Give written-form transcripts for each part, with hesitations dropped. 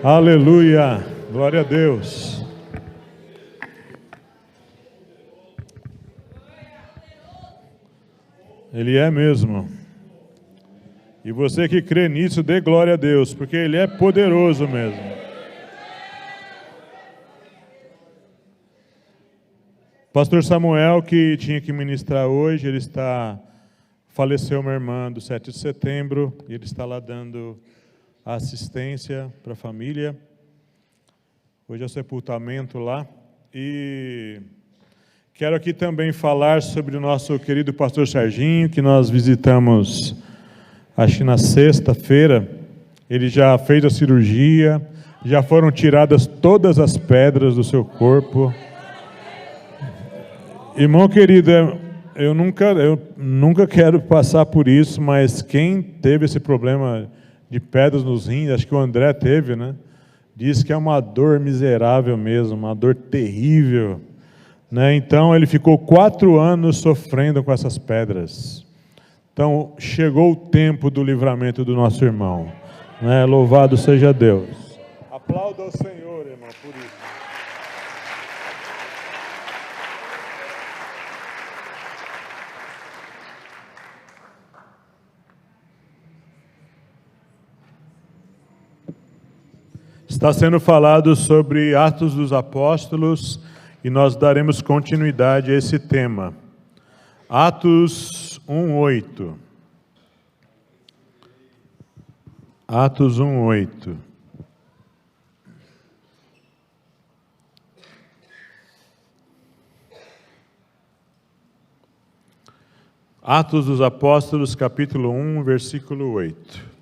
Aleluia, glória a Deus. Ele é mesmo. E você que crê nisso, dê glória a Deus, porque Ele é poderoso mesmo. Pastor Samuel, que tinha que ministrar hoje, faleceu uma irmã do 7 de setembro, e ele está lá dando assistência para a família. Hoje é o sepultamento lá. E quero aqui também falar sobre o nosso querido pastor Serginho, que nós visitamos, acho que na sexta-feira. Ele já fez a cirurgia, já foram tiradas todas as pedras do seu corpo. Irmão querido, eu nunca quero passar por isso, mas quem teve esse problema de pedras nos rins, acho que o André teve, né? Diz que é uma dor miserável mesmo, uma dor terrível, né? Então ele ficou 4 anos sofrendo com essas pedras. Então chegou o tempo do livramento do nosso irmão, né? Louvado seja Deus. Aplauda ao Senhor, irmão, por isso. Está sendo falado sobre Atos dos Apóstolos e nós daremos continuidade a esse tema. Atos 1:8. Atos 1:8. Atos dos Apóstolos, capítulo 1, versículo 8.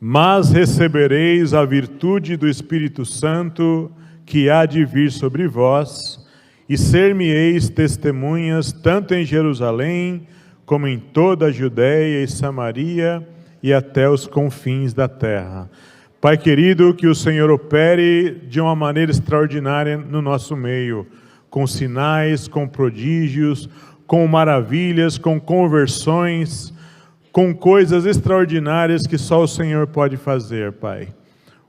Mas recebereis a virtude do Espírito Santo, que há de vir sobre vós, e ser-me-eis testemunhas, tanto em Jerusalém, como em toda a Judéia e Samaria, e até os confins da terra. Pai querido, que o Senhor opere de uma maneira extraordinária no nosso meio, com sinais, com prodígios, com maravilhas, com conversões, com coisas extraordinárias que só o Senhor pode fazer, Pai.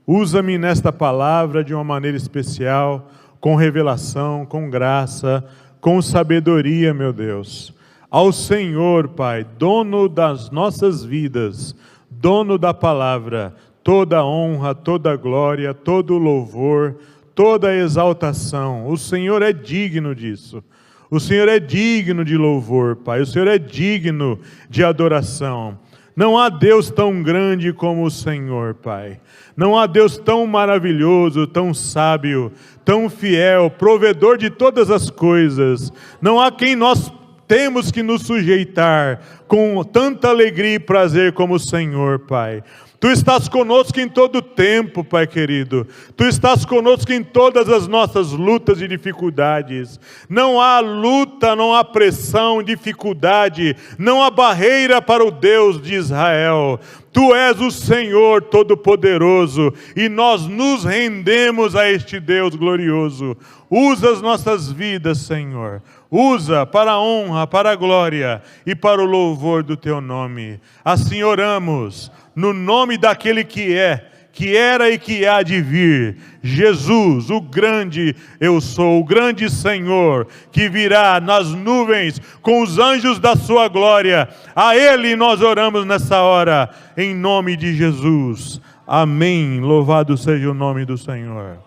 Usa-me nesta palavra de uma maneira especial, com revelação, com graça, com sabedoria, meu Deus. Ao Senhor, Pai, dono das nossas vidas, dono da palavra, toda honra, toda glória, todo louvor, toda exaltação. O Senhor é digno disso. O Senhor é digno de louvor, Pai. O Senhor é digno de adoração. Não há Deus tão grande como o Senhor, Pai. Não há Deus tão maravilhoso, tão sábio, tão fiel, provedor de todas as coisas. Não há quem nós temos que nos sujeitar com tanta alegria e prazer como o Senhor, Pai. Tu estás conosco em todo o tempo, Pai querido. Tu estás conosco em todas as nossas lutas e dificuldades. Não há luta, não há pressão, dificuldade, não há barreira para o Deus de Israel. Tu és o Senhor Todo-Poderoso e nós nos rendemos a este Deus glorioso. Usa as nossas vidas, Senhor. Usa para a honra, para a glória e para o louvor do Teu nome. Assim oramos, no nome daquele que era e que há de vir, Jesus, o grande eu sou, o grande Senhor, que virá nas nuvens com os anjos da sua glória. A Ele nós oramos nessa hora, em nome de Jesus. Amém. Louvado seja o nome do Senhor.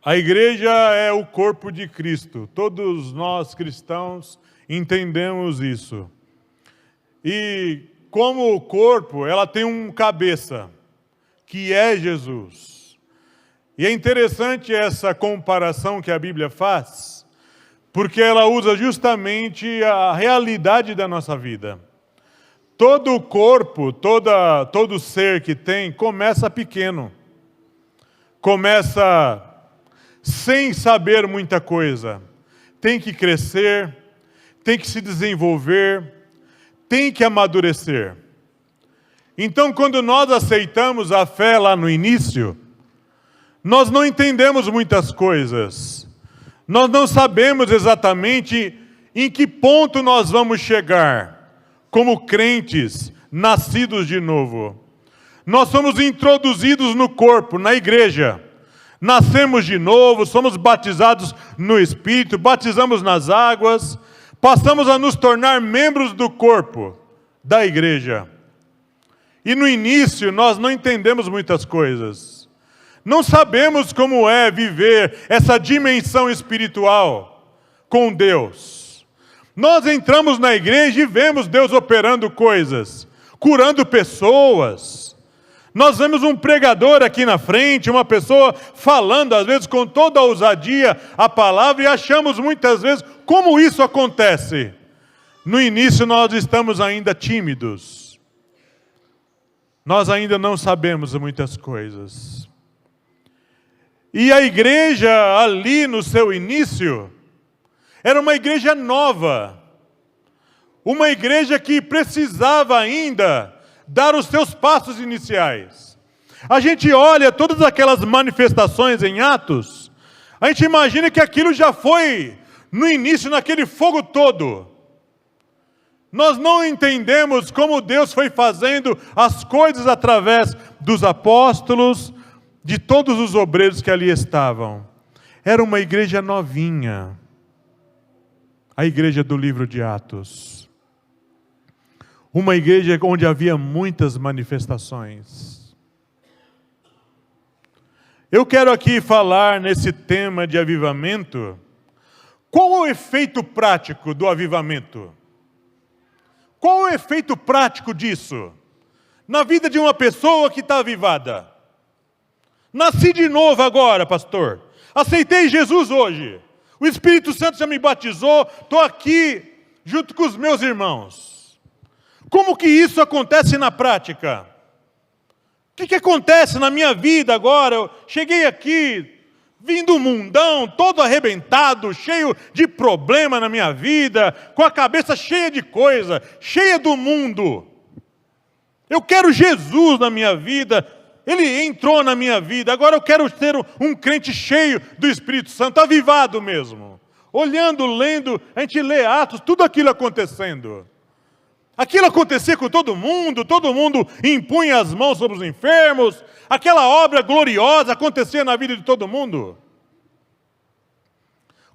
A igreja é o corpo de Cristo. Todos nós cristãos entendemos isso. E como o corpo, ela tem um cabeça, que é Jesus. E é interessante essa comparação que a Bíblia faz, porque ela usa justamente a realidade da nossa vida. Todo o corpo, todo ser que tem, começa pequeno. Começa sem saber muita coisa. Tem que crescer, tem que se desenvolver, tem que amadurecer. Então, quando nós aceitamos a fé lá no início, nós não entendemos muitas coisas. Nós não sabemos exatamente em que ponto nós vamos chegar como crentes nascidos de novo. Nós somos introduzidos no corpo, na igreja. Nascemos de novo, somos batizados no Espírito, batizamos nas águas, passamos a nos tornar membros do corpo da igreja. E no início nós não entendemos muitas coisas. Não sabemos como é viver essa dimensão espiritual com Deus. Nós entramos na igreja e vemos Deus operando coisas, curando pessoas. Nós vemos um pregador aqui na frente, uma pessoa falando, às vezes com toda a ousadia, a palavra, e achamos muitas vezes como isso acontece. No início nós estamos ainda tímidos. Nós ainda não sabemos muitas coisas. E a igreja ali no seu início, era uma igreja nova. Uma igreja que precisava ainda dar os seus passos iniciais. A gente olha todas aquelas manifestações em Atos, a gente imagina que aquilo já foi no início, naquele fogo todo. Nós não entendemos como Deus foi fazendo as coisas através dos apóstolos, de todos os obreiros que ali estavam. Era uma igreja novinha, a igreja do livro de Atos. Uma igreja onde havia muitas manifestações. Eu quero aqui falar nesse tema de avivamento. Qual é o efeito prático do avivamento? Qual é o efeito prático disso? Na vida de uma pessoa que está avivada. Nasci de novo agora, pastor. Aceitei Jesus hoje. O Espírito Santo já me batizou. Estou aqui junto com os meus irmãos. Como que isso acontece na prática? O que acontece na minha vida agora? Eu cheguei aqui, vim do mundão, todo arrebentado, cheio de problema na minha vida, com a cabeça cheia de coisa, cheia do mundo. Eu quero Jesus na minha vida, Ele entrou na minha vida, agora eu quero ser um crente cheio do Espírito Santo, avivado mesmo. Olhando, lendo, a gente lê Atos, tudo aquilo acontecendo. Aquilo acontecia com todo mundo impunha as mãos sobre os enfermos, aquela obra gloriosa acontecia na vida de todo mundo.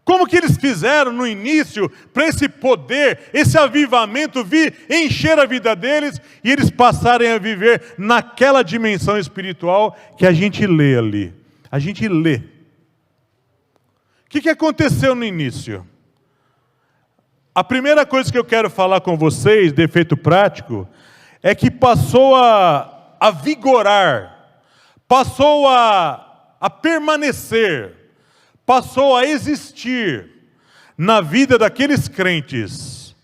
Como que eles fizeram no início para esse poder, esse avivamento vir encher a vida deles e eles passarem a viver naquela dimensão espiritual que a gente lê ali. A gente lê. O que aconteceu no início? A primeira coisa que eu quero falar com vocês, de efeito prático, é que passou a vigorar, passou a permanecer, passou a existir na vida daqueles crentes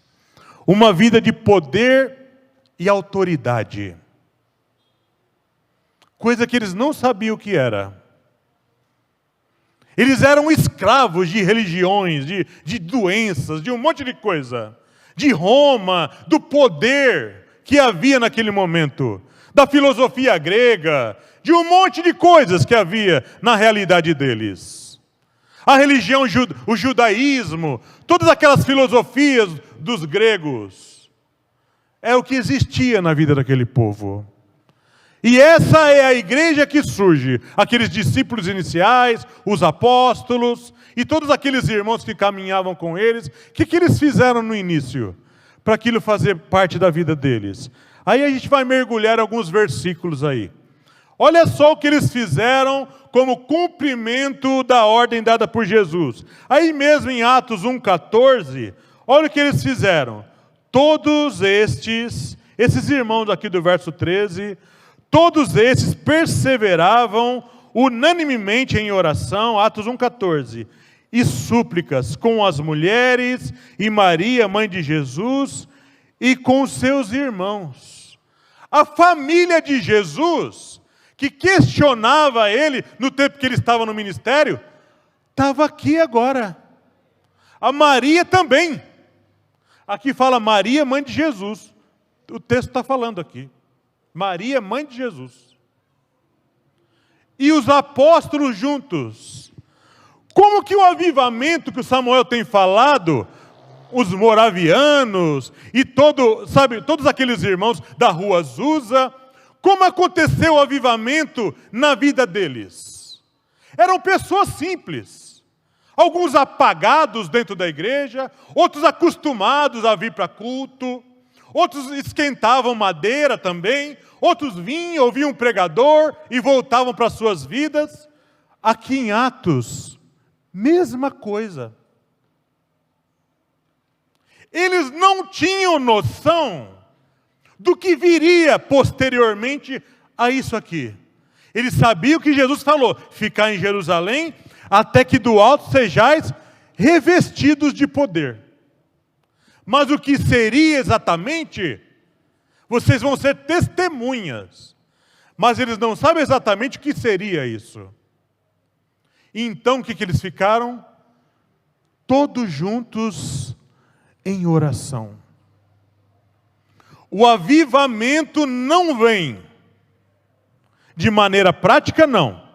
uma vida de poder e autoridade. Coisa que eles não sabiam o que era. Eles eram escravos de religiões, de doenças, de um monte de coisa. De Roma, do poder que havia naquele momento. Da filosofia grega, de um monte de coisas que havia na realidade deles. A religião, o judaísmo, todas aquelas filosofias dos gregos. É o que existia na vida daquele povo. E essa é a igreja que surge, aqueles discípulos iniciais, os apóstolos, e todos aqueles irmãos que caminhavam com eles. O que eles fizeram no início, para aquilo fazer parte da vida deles? Aí a gente vai mergulhar alguns versículos aí. Olha só o que eles fizeram como cumprimento da ordem dada por Jesus. Aí mesmo em Atos 1,14, olha o que eles fizeram. Todos esses irmãos aqui do verso 13... Todos esses perseveravam unanimemente em oração, Atos 1,14, e súplicas com as mulheres e Maria, mãe de Jesus, e com os seus irmãos. A família de Jesus, que questionava ele no tempo que ele estava no ministério, estava aqui agora. A Maria também. Aqui fala Maria, mãe de Jesus. O texto está falando aqui. Maria, mãe de Jesus. E os apóstolos juntos. Como que o avivamento que o Samuel tem falado os moravianos e todos aqueles irmãos da rua Azusa. Como aconteceu o avivamento na vida deles? Eram pessoas simples, alguns apagados dentro da igreja, outros acostumados a vir para culto, outros esquentavam madeira também, outros vinham, ouviam um pregador e voltavam para suas vidas. Aqui em Atos, mesma coisa. Eles não tinham noção do que viria posteriormente a isso aqui. Eles sabiam que Jesus falou: ficar em Jerusalém até que do alto sejais revestidos de poder. Mas o que seria exatamente? Vocês vão ser testemunhas. Mas eles não sabem exatamente o que seria isso. Então o que eles ficaram? Todos juntos em oração. O avivamento não vem de maneira prática, não.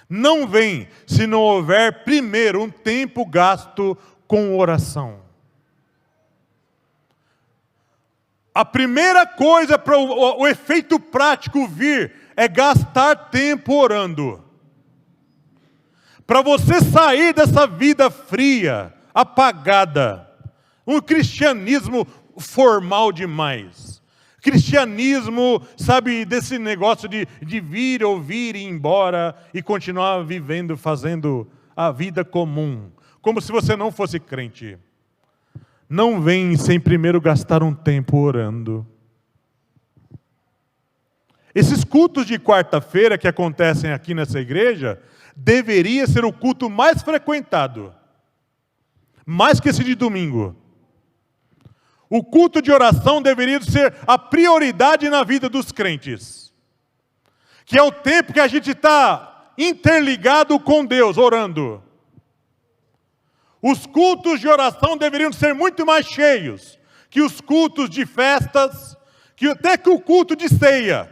Não vem se não houver primeiro um tempo gasto com oração. A primeira coisa para o efeito prático vir é gastar tempo orando. Para você sair dessa vida fria, apagada, um cristianismo formal demais. Cristianismo, sabe, desse negócio de vir, ouvir e ir embora e continuar vivendo, fazendo a vida comum, como se você não fosse crente. Não vem sem primeiro gastar um tempo orando. Esses cultos de quarta-feira que acontecem aqui nessa igreja, deveria ser o culto mais frequentado, mais que esse de domingo. O culto de oração deveria ser a prioridade na vida dos crentes. Que é o tempo que a gente está interligado com Deus, orando. Os cultos de oração deveriam ser muito mais cheios que os cultos de festas, até que o culto de ceia.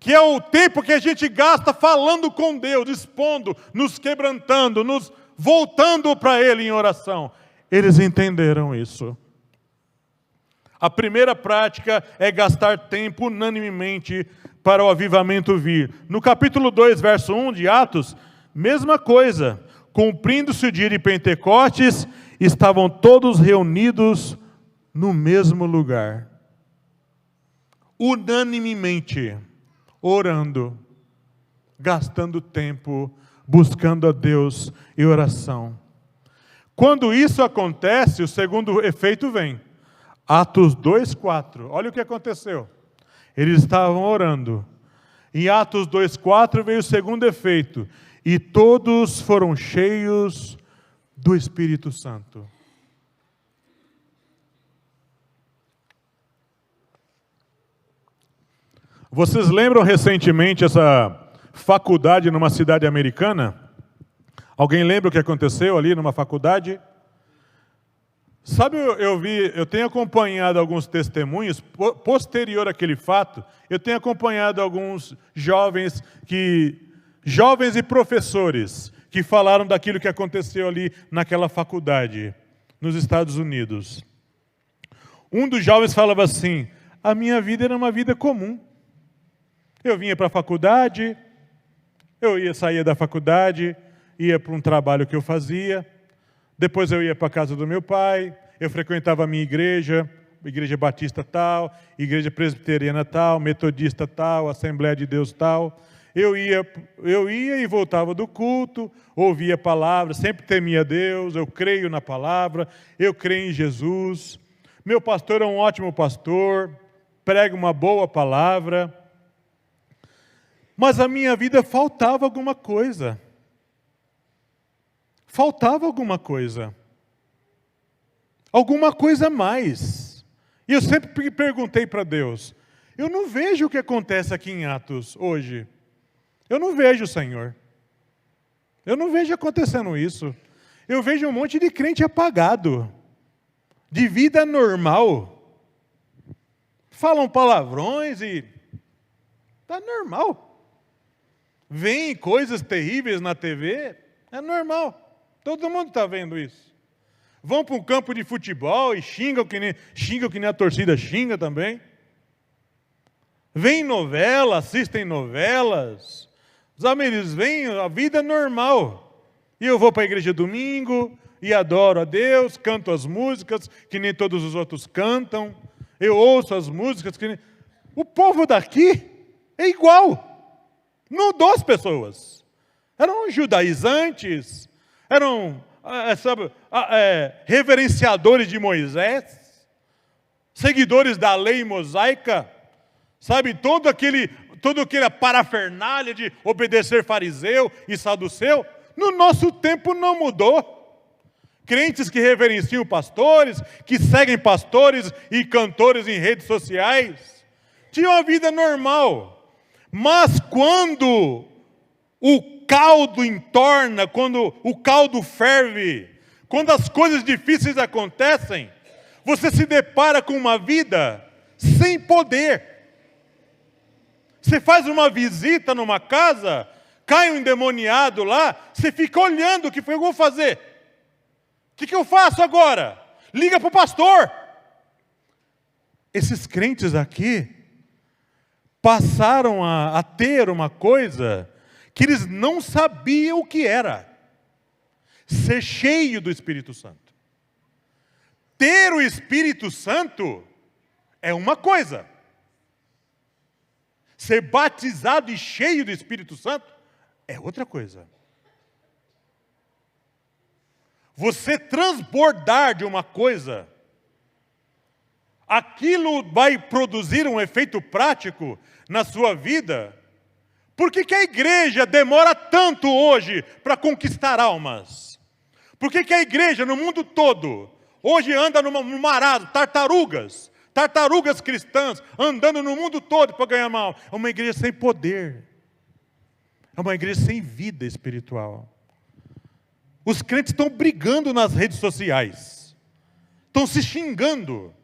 Que é o tempo que a gente gasta falando com Deus, expondo, nos quebrantando, nos voltando para Ele em oração. Eles entenderam isso. A primeira prática é gastar tempo unanimemente para o avivamento vir. No capítulo 2, verso 1 de Atos, mesma coisa. Cumprindo-se o dia de Pentecostes, estavam todos reunidos no mesmo lugar. Unanimemente, orando, gastando tempo, buscando a Deus em oração. Quando isso acontece, o segundo efeito vem. Atos 2:4. Olha o que aconteceu. Eles estavam orando. Em Atos 2:4 veio o segundo efeito. E todos foram cheios do Espírito Santo. Vocês lembram recentemente essa faculdade numa cidade americana? Alguém lembra o que aconteceu ali numa faculdade? Sabe, eu tenho acompanhado alguns testemunhos, posterior àquele fato, eu tenho acompanhado alguns jovens e professores que falaram daquilo que aconteceu ali naquela faculdade, nos Estados Unidos. Um dos jovens falava assim: a minha vida era uma vida comum. Eu vinha para a faculdade, saía da faculdade, ia para um trabalho que eu fazia, depois eu ia para a casa do meu pai, eu frequentava a minha igreja batista tal, igreja presbiteriana tal, metodista tal, Assembleia de Deus tal. Eu ia e voltava do culto, ouvia a palavra, sempre temia Deus, eu creio na palavra, eu creio em Jesus. Meu pastor é um ótimo pastor, prega uma boa palavra. Mas a minha vida faltava alguma coisa. Faltava alguma coisa. Alguma coisa a mais. E eu sempre perguntei para Deus: eu não vejo o que acontece aqui em Atos hoje. Eu não vejo, Senhor. Eu não vejo acontecendo isso. Eu vejo um monte de crente apagado, de vida normal. Falam palavrões e está normal. Vêm coisas terríveis na TV, é normal. Todo mundo está vendo isso. vão para um campo de futebol e xingam que nem a torcida xinga também. Vêm novela, assistem novelas. Os amigos vêm, a vida é normal. E eu vou para a igreja domingo e adoro a Deus, canto as músicas que nem todos os outros cantam. Eu ouço as músicas que nem... O povo daqui é igual. Não duas pessoas. Eram judaizantes, eram reverenciadores de Moisés, seguidores da lei mosaica, sabe, toda aquela parafernália de obedecer fariseu e saduceu. No nosso tempo não mudou. Crentes que reverenciam pastores, que seguem pastores e cantores em redes sociais, tinham uma vida normal. Mas quando o caldo entorna, quando o caldo ferve, quando as coisas difíceis acontecem, você se depara com uma vida sem poder. Você faz uma visita numa casa, cai um endemoniado lá, você fica olhando, o que foi que eu vou fazer? O que eu faço agora? Liga para o pastor. Esses crentes aqui passaram a ter uma coisa que eles não sabiam o que era. Ser cheio do Espírito Santo. Ter o Espírito Santo é uma coisa. Ser batizado e cheio do Espírito Santo é outra coisa. Você transbordar de uma coisa, aquilo vai produzir um efeito prático na sua vida. Por que a igreja demora tanto hoje para conquistar almas? Por que a igreja no mundo todo hoje anda no marado, tartarugas cristãs, andando no mundo todo para ganhar mal? É uma igreja sem poder. É uma igreja sem vida espiritual. Os crentes estão brigando nas redes sociais. Estão se xingando.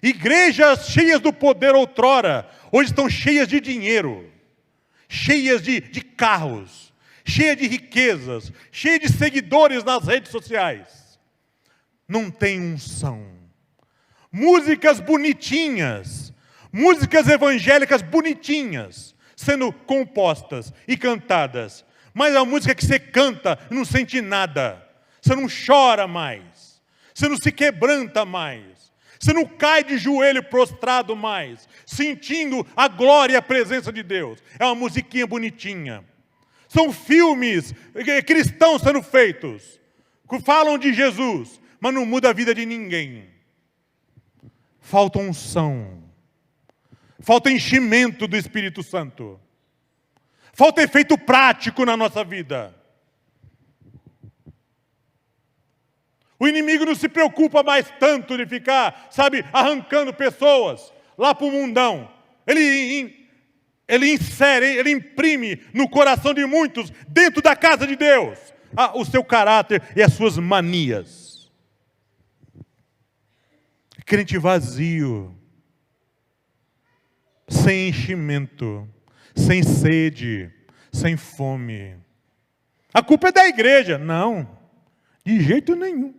Igrejas cheias do poder outrora, hoje estão cheias de dinheiro, cheias de carros, cheias de riquezas, cheias de seguidores nas redes sociais. Não tem unção. Músicas bonitinhas, músicas evangélicas bonitinhas, sendo compostas e cantadas. Mas a música que você canta, não sente nada. Você não chora mais. Você não se quebranta mais. Você não cai de joelho prostrado mais, sentindo a glória e a presença de Deus. É uma musiquinha bonitinha. São filmes cristãos sendo feitos, que falam de Jesus, mas não muda a vida de ninguém. Falta unção. Falta enchimento do Espírito Santo. Falta efeito prático na nossa vida. O inimigo não se preocupa mais tanto de ficar, sabe, arrancando pessoas lá para o mundão. Ele insere, ele imprime no coração de muitos, dentro da casa de Deus, o seu caráter e as suas manias. Crente vazio, sem enchimento, sem sede, sem fome. A culpa é da igreja? Não, de jeito nenhum.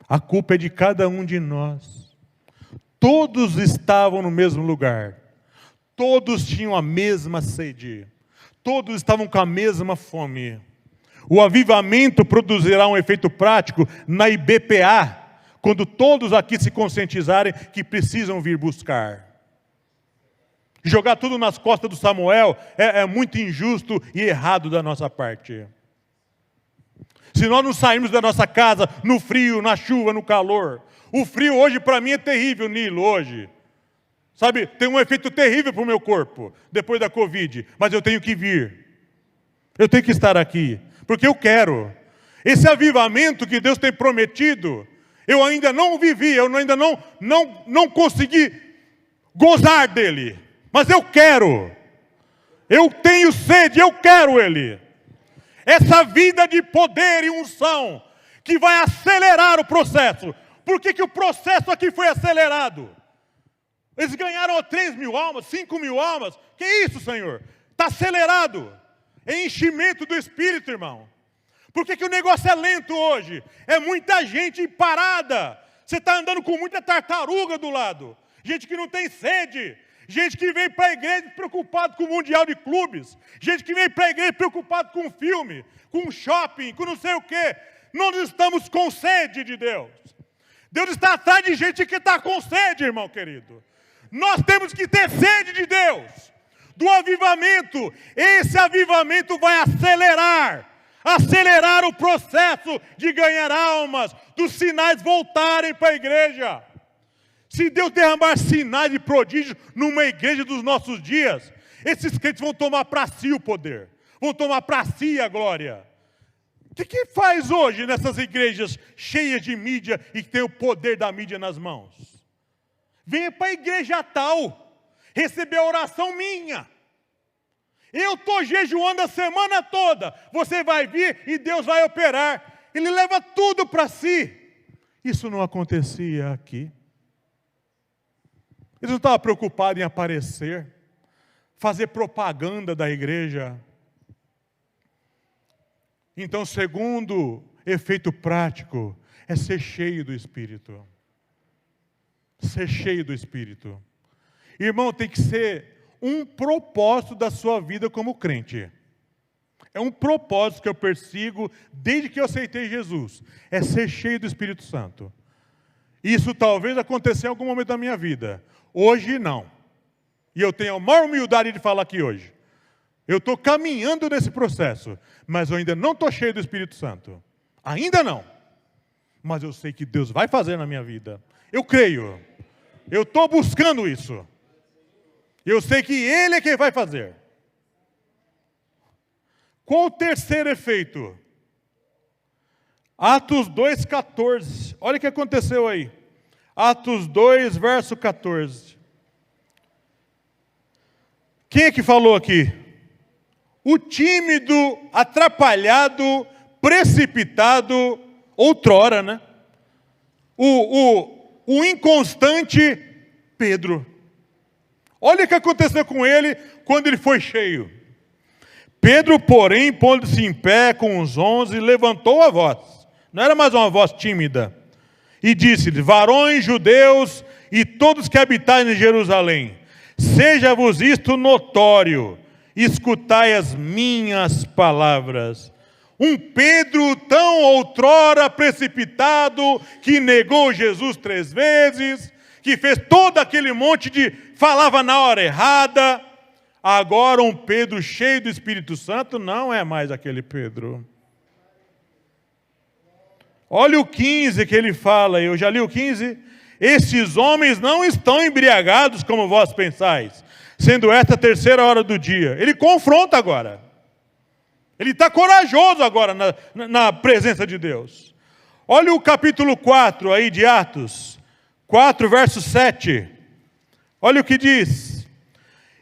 A culpa é de cada um de nós. Todos estavam no mesmo lugar. Todos tinham a mesma sede. Todos estavam com a mesma fome. O avivamento produzirá um efeito prático na IBPA, quando todos aqui se conscientizarem que precisam vir buscar. Jogar tudo nas costas do Samuel é muito injusto e errado da nossa parte. Se nós não sairmos da nossa casa no frio, na chuva, no calor. O frio hoje para mim é terrível, Nilo, hoje. Sabe, tem um efeito terrível para o meu corpo, depois da Covid. Mas eu tenho que vir. Eu tenho que estar aqui, porque eu quero. Esse avivamento que Deus tem prometido, eu ainda não vivi, eu ainda não consegui gozar dele. Mas eu quero. Eu tenho sede, eu quero ele. Essa vida de poder e unção que vai acelerar o processo. Por que o processo aqui foi acelerado? Eles ganharam 3 mil almas, 5 mil almas. Que isso, Senhor? Está acelerado. É enchimento do Espírito, irmão. Por que o negócio é lento hoje? É muita gente parada. Você está andando com muita tartaruga do lado. Gente que não tem sede. Gente que vem para a igreja preocupado com o Mundial de Clubes. Gente que vem para a igreja preocupado com filme, com shopping, com não sei o quê. Nós estamos com sede de Deus. Deus está atrás de gente que está com sede, irmão querido. Nós temos que ter sede de Deus. Do avivamento. Esse avivamento vai acelerar o processo de ganhar almas, dos sinais voltarem para a igreja. Se Deus derramar sinais de prodígio numa igreja dos nossos dias, esses crentes vão tomar para si o poder, vão tomar para si a glória. O que faz hoje nessas igrejas cheias de mídia e que tem o poder da mídia nas mãos? Venha para a igreja tal, receber a oração minha. Eu estou jejuando a semana toda. Você vai vir e Deus vai operar. Ele leva tudo para si. Isso não acontecia aqui. Eles não estavam preocupados em aparecer, fazer propaganda da igreja. Então, segundo efeito prático, é ser cheio do Espírito. Ser cheio do Espírito. Irmão, tem que ser um propósito da sua vida como crente. É um propósito que eu persigo desde que eu aceitei Jesus. É ser cheio do Espírito Santo. Isso talvez aconteça em algum momento da minha vida. Hoje não. E eu tenho a maior humildade de falar aqui hoje. Eu estou caminhando nesse processo, mas eu ainda não estou cheio do Espírito Santo. Ainda não. Mas eu sei que Deus vai fazer na minha vida. Eu creio. Eu estou buscando isso. Eu sei que Ele é quem vai fazer. Qual o terceiro efeito? Atos 2,14. Olha o que aconteceu aí. Atos 2, verso 14. Quem é que falou aqui? O tímido, atrapalhado, precipitado, outrora, né? O inconstante Pedro. Olha o que aconteceu com ele quando ele foi cheio. Pedro, porém, pondo-se em pé com os 11, levantou a voz. Não era mais uma voz tímida. E disse-lhe: varões judeus e todos que habitais em Jerusalém, seja-vos isto notório, escutai as minhas palavras. Um Pedro tão outrora precipitado, que negou Jesus 3 vezes, que fez todo aquele monte de... falava na hora errada. Agora um Pedro cheio do Espírito Santo não é mais aquele Pedro. Olha o 15 que ele fala, eu já li o 15. Esses homens não estão embriagados como vós pensais, sendo esta a 3ª hora do dia. Ele confronta agora. Ele está corajoso agora na presença de Deus. Olha o capítulo 4 aí de Atos. 4, verso 7. Olha o que diz.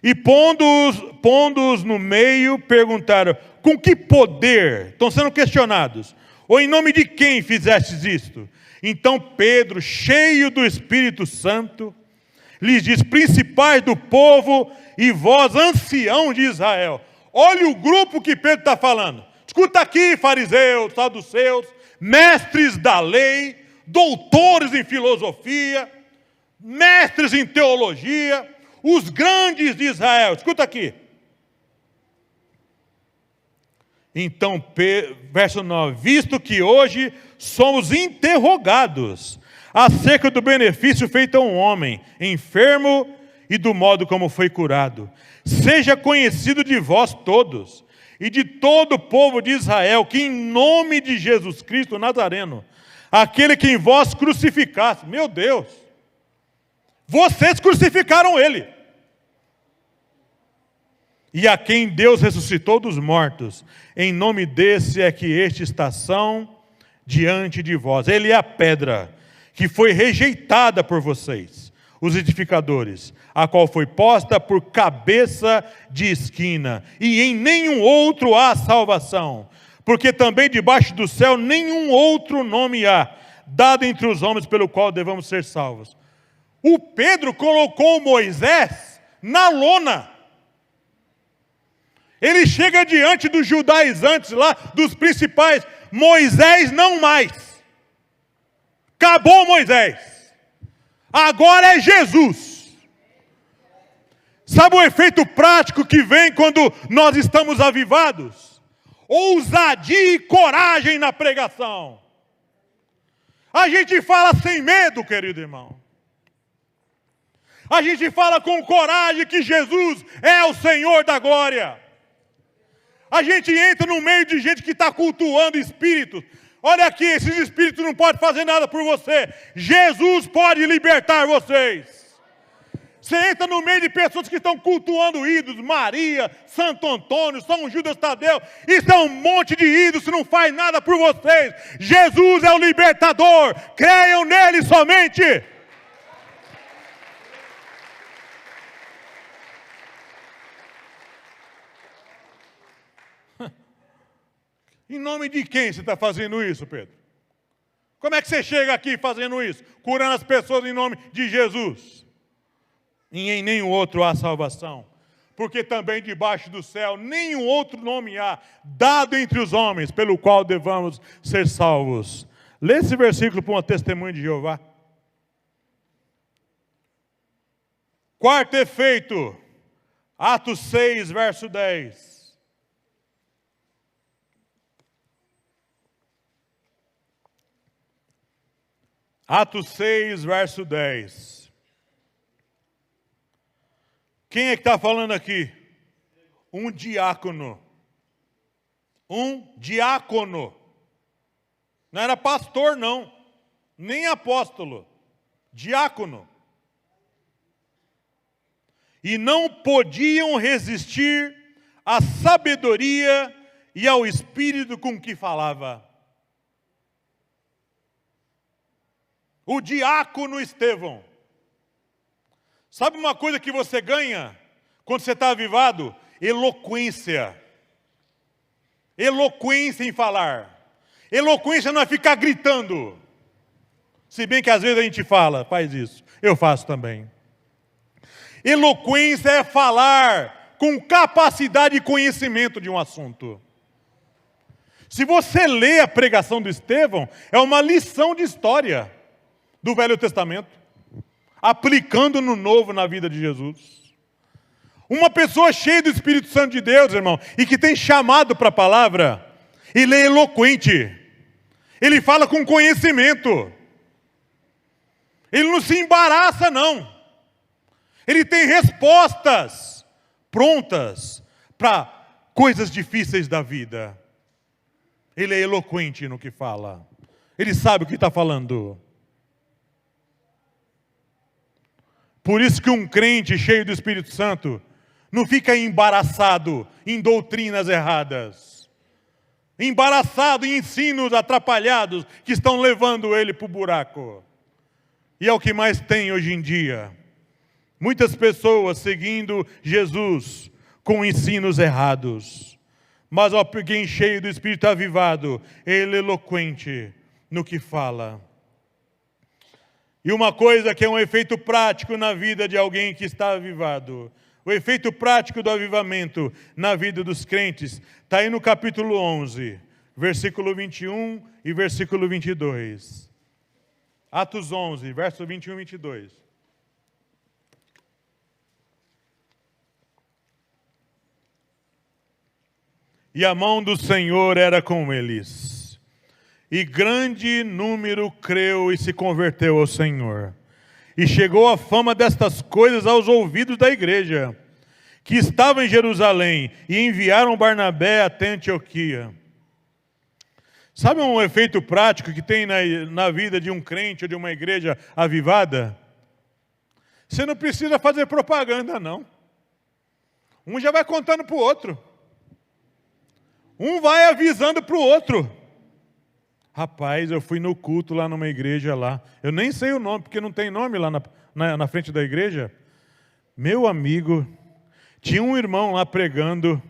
E pondo-os no meio, perguntaram: com que poder? Estão sendo questionados. Ou em nome de quem fizestes isto? Então Pedro, cheio do Espírito Santo, lhes diz: principais do povo e vós, ancião de Israel. Olha o grupo que Pedro está falando. Escuta aqui, fariseus, saduceus, mestres da lei, doutores em filosofia, mestres em teologia, os grandes de Israel. Escuta aqui. Então, verso 9, visto que hoje somos interrogados acerca do benefício feito a um homem enfermo e do modo como foi curado, seja conhecido de vós todos e de todo o povo de Israel, que em nome de Jesus Cristo Nazareno, aquele que em vós crucificaste, meu Deus, vocês crucificaram ele, e a quem Deus ressuscitou dos mortos, em nome desse é que este está são diante de vós. Ele é a pedra que foi rejeitada por vocês, os edificadores, a qual foi posta por cabeça de esquina, e em nenhum outro há salvação, porque também debaixo do céu nenhum outro nome há, dado entre os homens pelo qual devamos ser salvos. O Pedro colocou Moisés na lona. Ele chega diante dos judaizantes lá, dos principais. Moisés não mais. Acabou Moisés. Agora é Jesus. Sabe o efeito prático que vem quando nós estamos avivados? Ousadia e coragem na pregação. A gente fala sem medo, querido irmão. A gente fala com coragem que Jesus é o Senhor da glória. A gente entra no meio de gente que está cultuando espíritos. Olha aqui, esses espíritos não podem fazer nada por você. Jesus pode libertar vocês. Você entra no meio de pessoas que estão cultuando ídolos, Maria, Santo Antônio, São Judas Tadeu. Isso é um monte de ídolos, não faz nada por vocês. Jesus é o libertador. Creiam nele somente. Em nome de quem você está fazendo isso, Pedro? Como é que você chega aqui fazendo isso? Curando as pessoas em nome de Jesus. E em nenhum outro há salvação. Porque também debaixo do céu nenhum outro nome há, dado entre os homens, pelo qual devamos ser salvos. Lê esse versículo para uma testemunha de Jeová. Quarto efeito, Atos 6, verso 10. Atos 6, verso 10. Quem é que está falando aqui? Um diácono. Um diácono. Não era pastor, não. Nem apóstolo. Diácono. E não podiam resistir à sabedoria e ao espírito com que falava. O diácono Estevão. Sabe uma coisa que você ganha quando você está avivado? Eloquência. Eloquência em falar. Eloquência não é ficar gritando. Se bem que às vezes a gente faz isso. Eu faço também. Eloquência é falar com capacidade e conhecimento de um assunto. Se você lê a pregação do Estevão, é uma lição de história do Velho Testamento, aplicando no Novo na vida de Jesus. Uma pessoa cheia do Espírito Santo de Deus, irmão, e que tem chamado para a palavra, ele é eloquente, ele fala com conhecimento, ele não se embaraça não, ele tem respostas prontas para coisas difíceis da vida. Ele é eloquente no que fala, ele sabe o que está falando. Por isso que um crente cheio do Espírito Santo não fica embaraçado em doutrinas erradas, embaraçado em ensinos atrapalhados que estão levando ele para o buraco. E é o que mais tem hoje em dia. Muitas pessoas seguindo Jesus com ensinos errados. Mas alguém cheio do Espírito avivado, ele é eloquente no que fala. E uma coisa que é um efeito prático na vida de alguém que está avivado, o efeito prático do avivamento na vida dos crentes, está aí no capítulo 11, versículo 21 e versículo 22. Atos 11, verso 21 e 22. E a mão do Senhor era com eles. E grande número creu e se converteu ao Senhor. E chegou a fama destas coisas aos ouvidos da igreja, que estava em Jerusalém, e enviaram Barnabé até Antioquia. Sabe um efeito prático que tem na vida de um crente ou de uma igreja avivada? Você não precisa fazer propaganda, não. Um já vai contando para o outro. Um vai avisando para o outro. Rapaz, eu fui no culto lá numa igreja lá. Eu nem sei o nome, porque não tem nome lá na frente da igreja. Meu amigo, tinha um irmão lá pregando.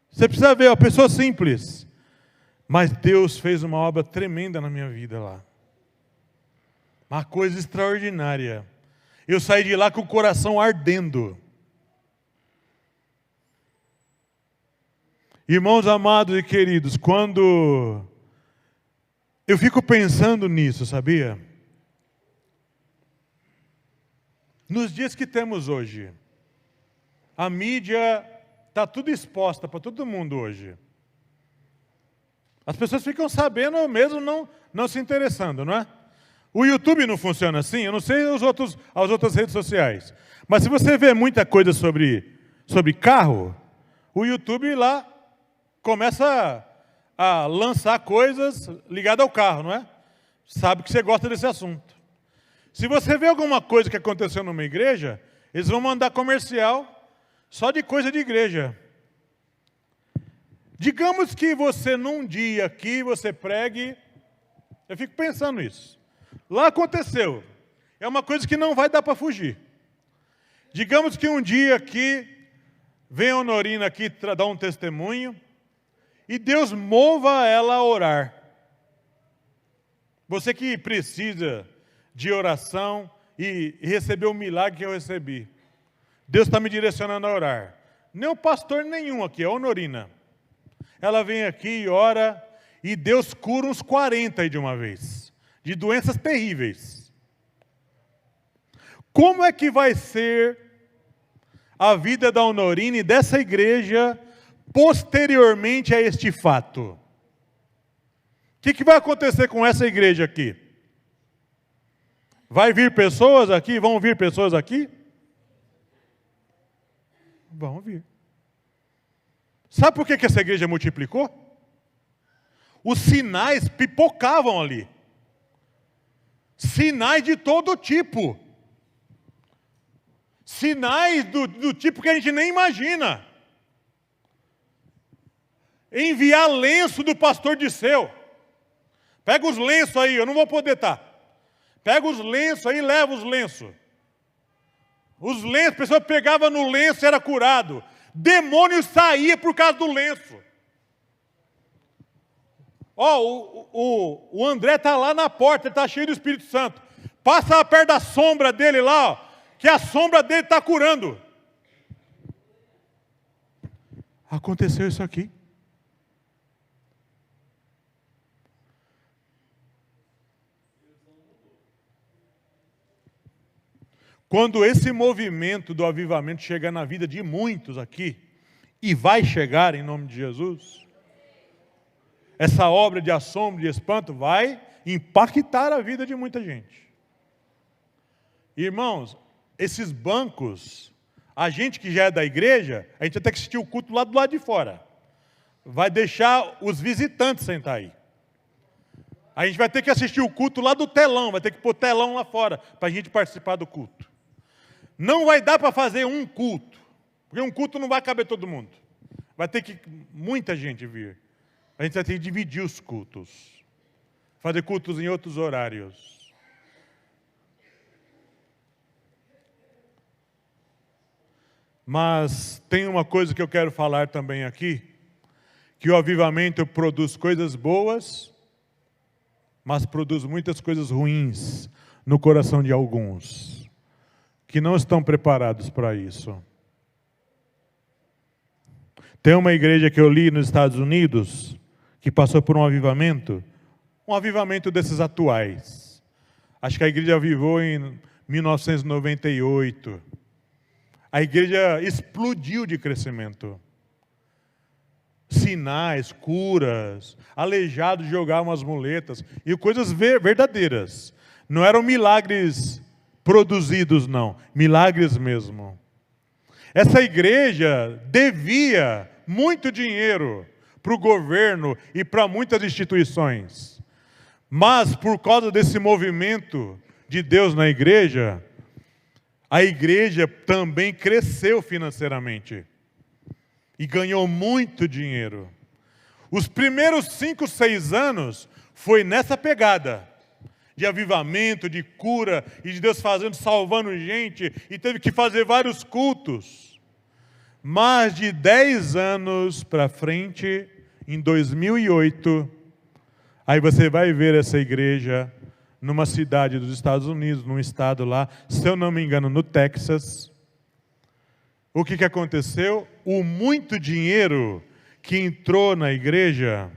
Você precisa ver, uma pessoa simples. Mas Deus fez uma obra tremenda na minha vida lá. Uma coisa extraordinária. Eu saí de lá com o coração ardendo. Irmãos amados e queridos, quando eu fico pensando nisso, sabia? Nos dias que temos hoje, a mídia está tudo exposta para todo mundo hoje. As pessoas ficam sabendo mesmo não se interessando, não é? O YouTube não funciona assim, eu não sei as outras redes sociais. Mas se você vê muita coisa sobre carro, o YouTube lá começa a lançar coisas ligadas ao carro, não é? Sabe que você gosta desse assunto. Se você vê alguma coisa que aconteceu numa igreja, eles vão mandar comercial só de coisa de igreja. Digamos que você num dia aqui, você pregue, eu fico pensando nisso. Lá aconteceu. É uma coisa que não vai dar para fugir. Digamos que um dia aqui, vem a Honorina aqui dar um testemunho, e Deus mova ela a orar. Você que precisa de oração e receber o milagre que eu recebi. Deus está me direcionando a orar. Nem pastor nenhum aqui, é a Honorina. Ela vem aqui e ora, e Deus cura uns 40 aí de uma vez, de doenças terríveis. Como é que vai ser a vida da Honorina e dessa igreja posteriormente a este fato? O que vai acontecer com essa igreja aqui? Vai vir pessoas aqui? Vão vir pessoas aqui? Vão vir. Sabe por que essa igreja multiplicou? Os sinais pipocavam ali. Sinais de todo tipo. Sinais do tipo que a gente nem imagina. Enviar lenço do pastor Disseu. Pega os lenços aí, eu não vou poder estar. Pega os lenços aí e leva os lenços. Os lenços, a pessoa pegava no lenço e era curado. Demônio saía por causa do lenço. O André está lá na porta, ele está cheio do Espírito Santo. Passa perto da sombra dele lá, ó, que a sombra dele está curando. Aconteceu isso aqui. Quando esse movimento do avivamento chegar na vida de muitos aqui, e vai chegar em nome de Jesus, essa obra de assombro, de espanto, vai impactar a vida de muita gente. Irmãos, esses bancos, a gente que já é da igreja, a gente vai ter que assistir o culto lá do lado de fora. Vai deixar os visitantes sentar aí. A gente vai ter que assistir o culto lá do telão, vai ter que pôr telão lá fora, para a gente participar do culto. Não vai dar para fazer um culto, porque um culto não vai caber todo mundo. Vai ter que muita gente vir. A gente vai ter que dividir os cultos. Fazer cultos em outros horários. Mas tem uma coisa que eu quero falar também aqui, que o avivamento produz coisas boas, mas produz muitas coisas ruins no coração de alguns, que não estão preparados para isso. Tem uma igreja que eu li nos Estados Unidos, que passou por um avivamento desses atuais. Acho que a igreja avivou em 1998. A igreja explodiu de crescimento. Sinais, curas, aleijado jogar umas muletas, e coisas verdadeiras. Não eram milagres produzidos, não. Milagres mesmo. Essa igreja devia muito dinheiro para o governo e para muitas instituições. Mas, por causa desse movimento de Deus na igreja, a igreja também cresceu financeiramente. E ganhou muito dinheiro. Os primeiros 5, 6 anos foi nessa pegada de avivamento, de cura, e de Deus salvando gente, e teve que fazer vários cultos. Mas de 10 anos para frente, em 2008, aí você vai ver essa igreja numa cidade dos Estados Unidos, num estado lá, se eu não me engano, no Texas. O que aconteceu? O muito dinheiro que entrou na igreja,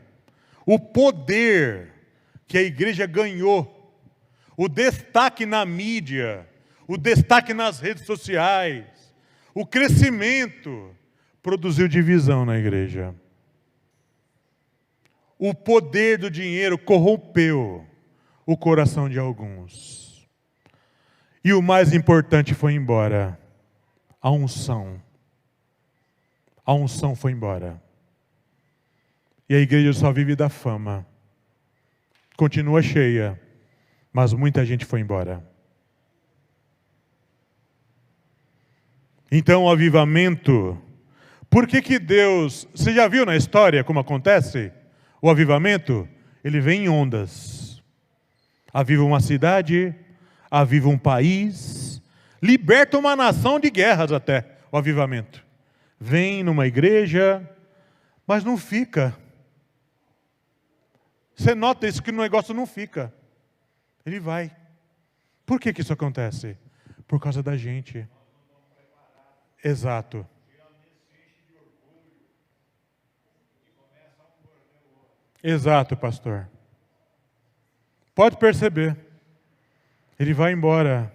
o poder que a igreja ganhou, o destaque na mídia, o destaque nas redes sociais, o crescimento, produziu divisão na igreja. O poder do dinheiro corrompeu o coração de alguns. E o mais importante foi embora, a unção. A unção foi embora. E a igreja só vive da fama. Continua cheia, mas muita gente foi embora. Então o avivamento, por que Deus, você já viu na história como acontece? O avivamento, ele vem em ondas. Aviva uma cidade, aviva um país, liberta uma nação de guerras até, o avivamento. Vem numa igreja, mas não fica. Você nota isso, que o negócio não fica. Ele vai. Por que isso acontece? Por causa da gente. Exato. Exato, pastor. Pode perceber. Ele vai embora.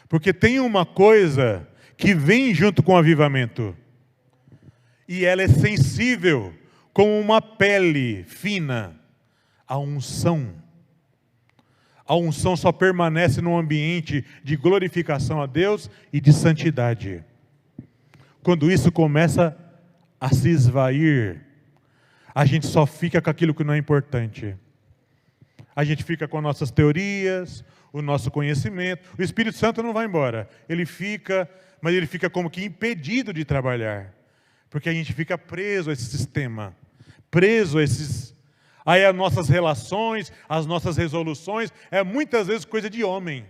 Porque tem uma coisa que vem junto com o avivamento. E ela é sensível, como uma pele fina. A unção. A unção só permanece num ambiente de glorificação a Deus e de santidade. Quando isso começa a se esvair, a gente só fica com aquilo que não é importante. A gente fica com nossas teorias, o nosso conhecimento. O Espírito Santo não vai embora. Ele fica, mas ele fica como que impedido de trabalhar. Porque a gente fica preso a esse sistema. Preso a esses... Aí as nossas relações, as nossas resoluções, é muitas vezes coisa de homem.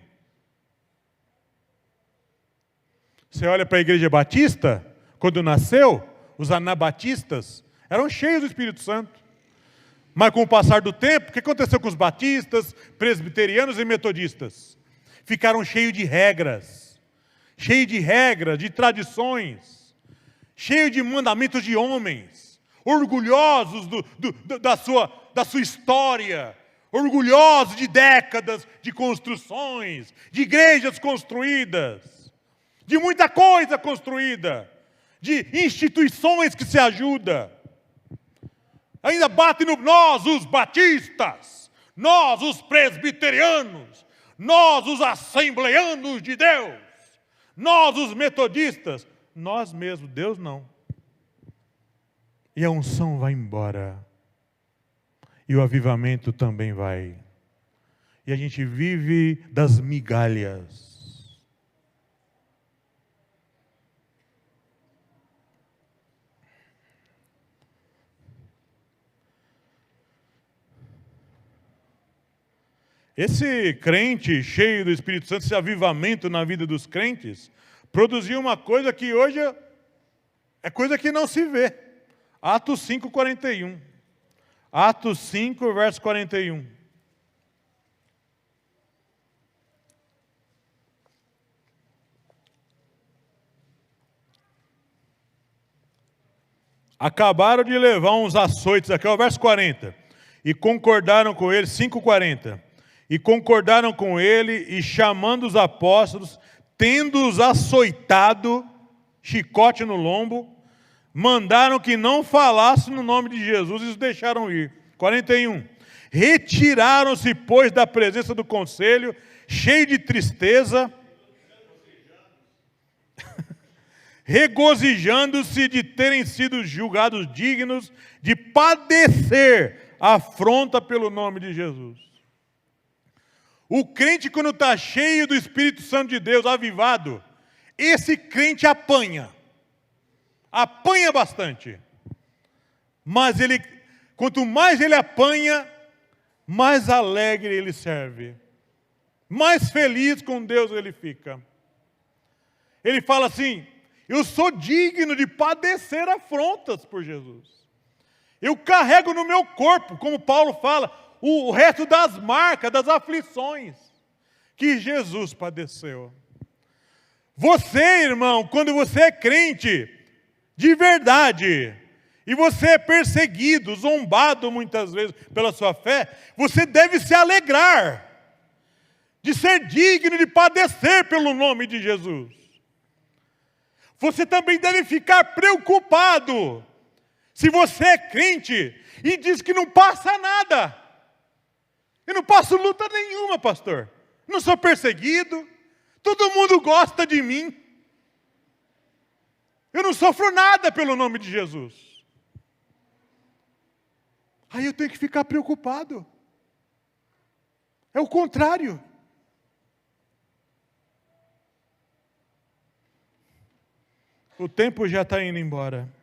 Você olha para a igreja batista, quando nasceu, os anabatistas eram cheios do Espírito Santo. Mas com o passar do tempo, o que aconteceu com os batistas, presbiterianos e metodistas? Ficaram cheios de regras, de tradições, cheios de mandamentos de homens, orgulhosos da sua história, orgulhosos de décadas de construções, de igrejas construídas, de muita coisa construída, de instituições que se ajudam. Ainda bate no nós, os batistas, nós, os presbiterianos, nós, os assembleanos de Deus, nós, os metodistas, nós mesmos, Deus não. E a unção vai embora. E o avivamento também vai. E a gente vive das migalhas. Esse crente cheio do Espírito Santo, esse avivamento na vida dos crentes, produziu uma coisa que hoje é coisa que não se vê. Atos 5, 41. Atos 5, verso 41. Acabaram de levar uns açoites, aqui é o verso 40. E concordaram com ele, 5:40. E concordaram com ele, e chamando os apóstolos, tendo-os açoitado, chicote no lombo, mandaram que não falassem no nome de Jesus e os deixaram ir. 41. Retiraram-se, pois, da presença do conselho, cheio de tristeza, regozijando-se de terem sido julgados dignos de padecer afronta pelo nome de Jesus. O crente, quando está cheio do Espírito Santo de Deus, avivado, esse crente apanha bastante. Mas quanto mais ele apanha, mais alegre ele serve, mais feliz com Deus ele fica. Ele fala assim: eu sou digno de padecer afrontas por Jesus. Eu carrego no meu corpo, como Paulo fala, o resto das marcas, das aflições que Jesus padeceu. Você, irmão, quando você é crente, de verdade, e você é perseguido, zombado muitas vezes pela sua fé, você deve se alegrar de ser digno de padecer pelo nome de Jesus. Você também deve ficar preocupado se você é crente e diz que não passa nada. Eu não passo luta nenhuma, pastor. Não sou perseguido. Todo mundo gosta de mim. Eu não sofro nada pelo nome de Jesus. Aí eu tenho que ficar preocupado. É o contrário. O tempo já está indo embora.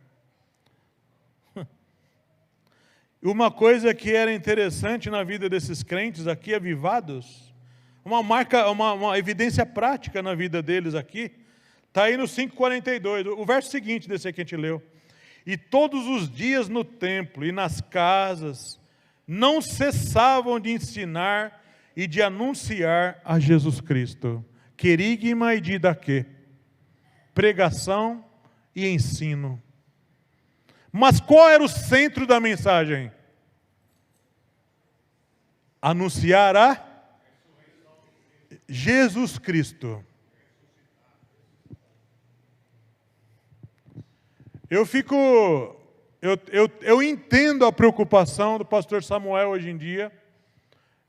Uma coisa que era interessante na vida desses crentes aqui, avivados, uma evidência prática na vida deles aqui, está aí no 5:42, o verso seguinte desse aqui que a gente leu. E todos os dias no templo e nas casas, não cessavam de ensinar e de anunciar a Jesus Cristo. Querigma e didaquê. Pregação e ensino. Mas qual era o centro da mensagem? Anunciar a Jesus Cristo. Eu entendo a preocupação do pastor Samuel hoje em dia,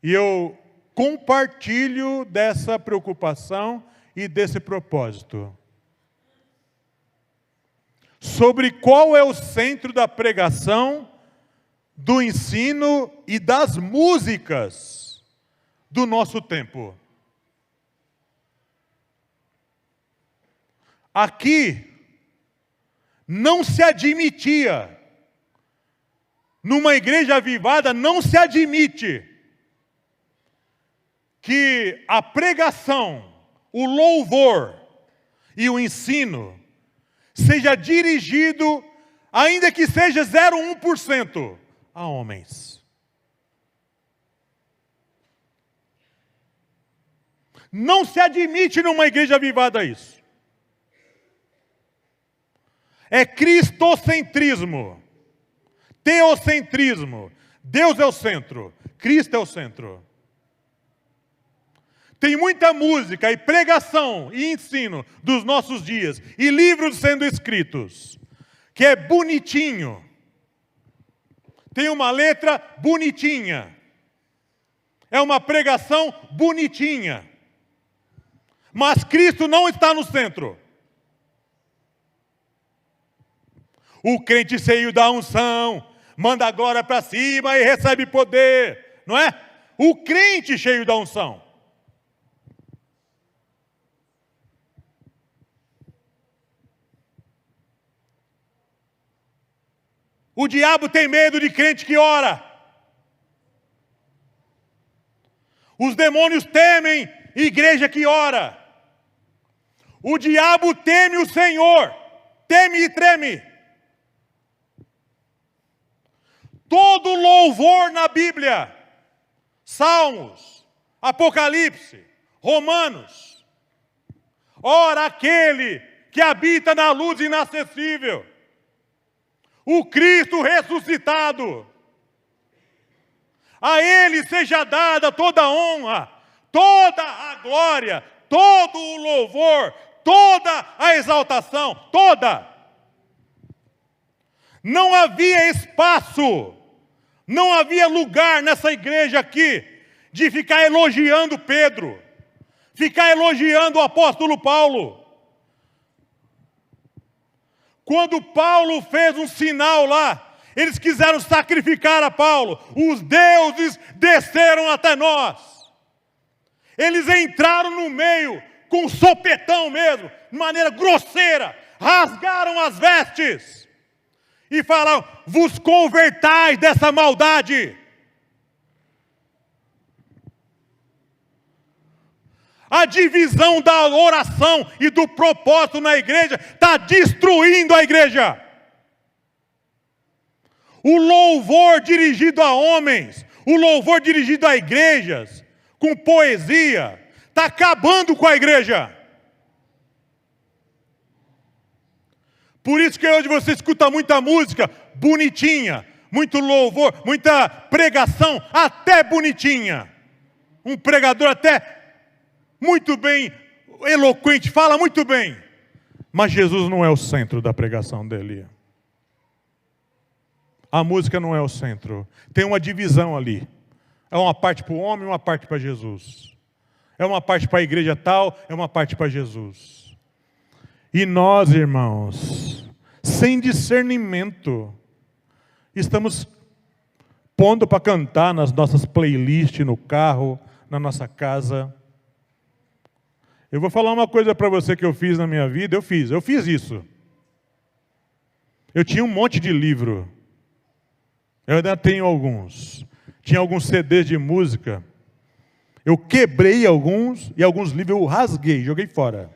e eu compartilho dessa preocupação e desse propósito. Sobre qual é o centro da pregação, do ensino e das músicas do nosso tempo. Aqui não se admitia, numa igreja avivada não se admite que a pregação, o louvor e o ensino seja dirigido, ainda que seja 0,1%, a homens. Não se admite numa igreja avivada isso. É cristocentrismo, teocentrismo. Deus é o centro, Cristo é o centro. Tem muita música e pregação e ensino dos nossos dias, e livros sendo escritos, que é bonitinho. Tem uma letra bonitinha. É uma pregação bonitinha. Mas Cristo não está no centro. O crente cheio da unção, manda agora para cima e recebe poder, não é? O crente cheio da unção. O diabo tem medo de crente que ora. Os demônios temem igreja que ora. O diabo teme o Senhor, teme e treme. Todo louvor na Bíblia, Salmos, Apocalipse, Romanos, ora aquele que habita na luz inacessível, o Cristo ressuscitado, a Ele seja dada toda a honra, toda a glória, todo o louvor, toda a exaltação, toda. Não havia espaço, não havia lugar nessa igreja aqui de ficar elogiando Pedro, ficar elogiando o apóstolo Paulo. Quando Paulo fez um sinal lá, eles quiseram sacrificar a Paulo. Os deuses desceram até nós. Eles entraram no meio com um sopetão mesmo, de maneira grosseira, rasgaram as vestes e falaram: vos convertais dessa maldade. A divisão da oração e do propósito na igreja está destruindo a igreja. O louvor dirigido a homens, o louvor dirigido a igrejas, com poesia, está acabando com a igreja. Por isso que hoje você escuta muita música bonitinha, muito louvor, muita pregação, até bonitinha. Um pregador até muito bem eloquente, fala muito bem. Mas Jesus não é o centro da pregação dele. A música não é o centro. Tem uma divisão ali. É uma parte para o homem e uma parte para Jesus. É uma parte para a igreja tal, é uma parte para Jesus. E nós, irmãos, sem discernimento, estamos pondo para cantar nas nossas playlists, no carro, na nossa casa. Eu vou falar uma coisa para você que eu fiz na minha vida. Eu fiz isso. Eu tinha um monte de livro. Eu ainda tenho alguns. Tinha alguns CDs de música. Eu quebrei alguns e alguns livros eu rasguei, joguei fora.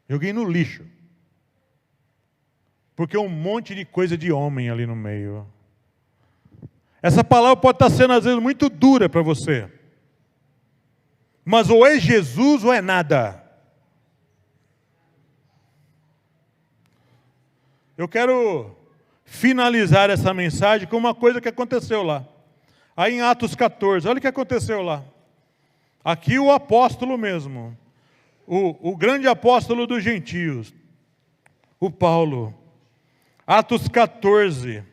Joguei no lixo. Porque um monte de coisa de homem ali no meio. Essa palavra pode estar sendo às vezes muito dura para você. Mas ou é Jesus ou é nada. Eu quero finalizar essa mensagem com uma coisa que aconteceu lá. Aí em Atos 14, olha o que aconteceu lá. Aqui o apóstolo mesmo, o grande apóstolo dos gentios, o Paulo. Atos 14,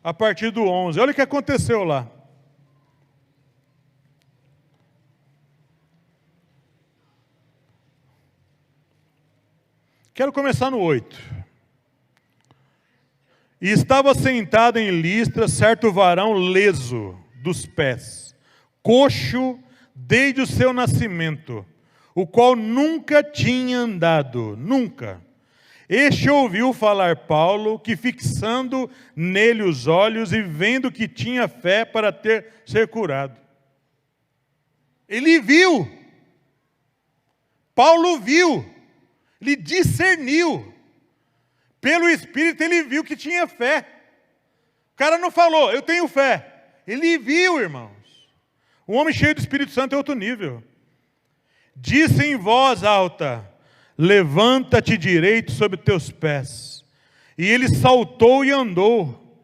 a partir do 11, olha o que aconteceu lá. Quero começar no 8. E estava sentado em Listra certo varão leso dos pés, coxo desde o seu nascimento, o qual nunca tinha andado, nunca. Este ouviu falar Paulo, que fixando nele os olhos e vendo que tinha fé para ser curado. Ele viu. Paulo viu. Ele discerniu. Pelo Espírito ele viu que tinha fé. O cara não falou, eu tenho fé. Ele viu, irmãos. Um homem cheio do Espírito Santo é outro nível. Disse em voz alta: levanta-te direito sobre teus pés. E ele saltou e andou.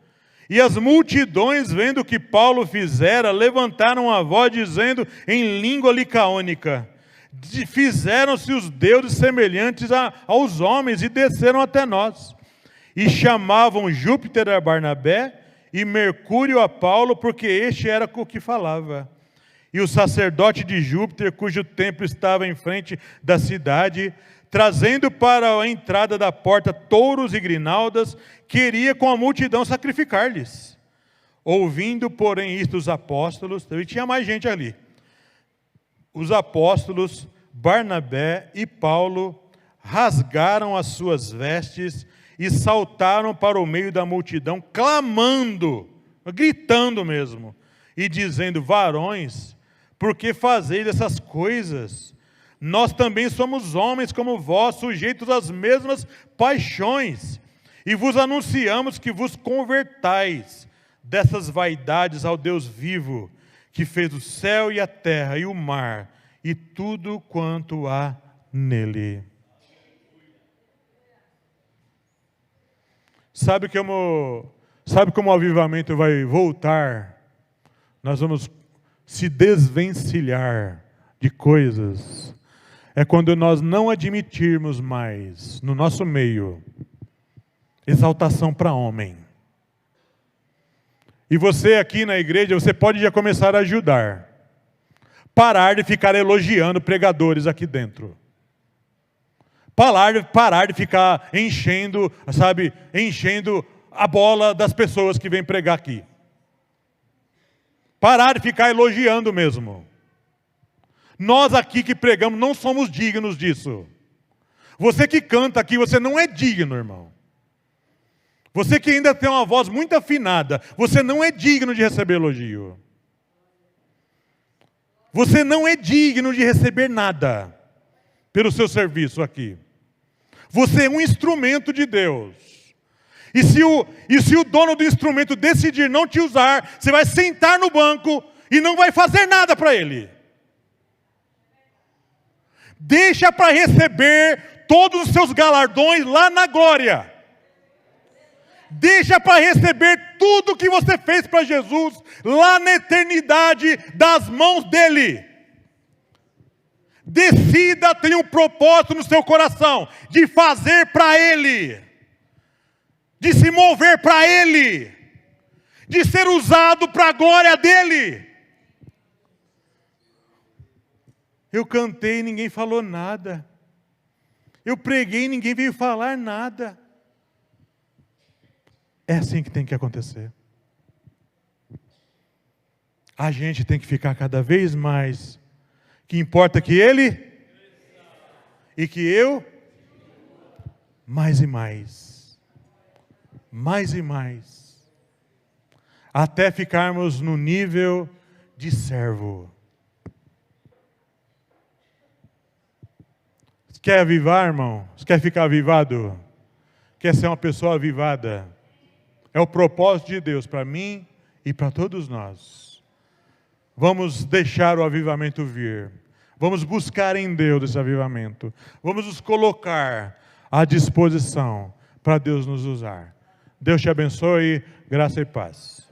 E as multidões, vendo o que Paulo fizera, levantaram a voz, dizendo em língua licaônica: fizeram-se os deuses semelhantes aos homens e desceram até nós. E chamavam Júpiter a Barnabé e Mercúrio a Paulo, porque este era o que falava. E o sacerdote de Júpiter, cujo templo estava em frente da cidade, trazendo para a entrada da porta touros e grinaldas, queria com a multidão sacrificar-lhes. Ouvindo, porém, isto os apóstolos, e tinha mais gente ali, os apóstolos Barnabé e Paulo rasgaram as suas vestes e saltaram para o meio da multidão, clamando, gritando mesmo, e dizendo: varões, por que fazeis essas coisas? Nós também somos homens como vós, sujeitos às mesmas paixões, e vos anunciamos que vos convertais dessas vaidades ao Deus vivo, que fez o céu e a terra e o mar, e tudo quanto há nele. Sabe como o avivamento vai voltar? Nós vamos se desvencilhar de coisas. É quando nós não admitirmos mais, no nosso meio, exaltação para homem. E você aqui na igreja, você pode já começar a ajudar. Parar de ficar elogiando pregadores aqui dentro. Parar de ficar enchendo a bola das pessoas que vêm pregar aqui. Parar de ficar elogiando mesmo. Nós aqui que pregamos não somos dignos disso. Você que canta aqui, você não é digno, irmão. Você que ainda tem uma voz muito afinada, você não é digno de receber elogio. Você não é digno de receber nada pelo seu serviço aqui. Você é um instrumento de Deus. E se o dono do instrumento decidir não te usar, você vai sentar no banco e não vai fazer nada para ele. Deixa para receber todos os seus galardões lá na glória. Deixa para receber tudo que você fez para Jesus lá na eternidade das mãos dele. Decida, tenha um propósito no seu coração de fazer para ele, de se mover para ele, de ser usado para a glória dele. Eu cantei e ninguém falou nada. Eu preguei e ninguém veio falar nada. É assim que tem que acontecer. A gente tem que ficar cada vez mais. Que importa que ele e que eu mais e mais. Mais e mais. Até ficarmos no nível de servo. Quer avivar, irmão? Você quer ficar avivado? Quer ser uma pessoa avivada? É o propósito de Deus para mim e para todos nós. Vamos deixar o avivamento vir. Vamos buscar em Deus esse avivamento. Vamos nos colocar à disposição para Deus nos usar. Deus te abençoe, graça e paz.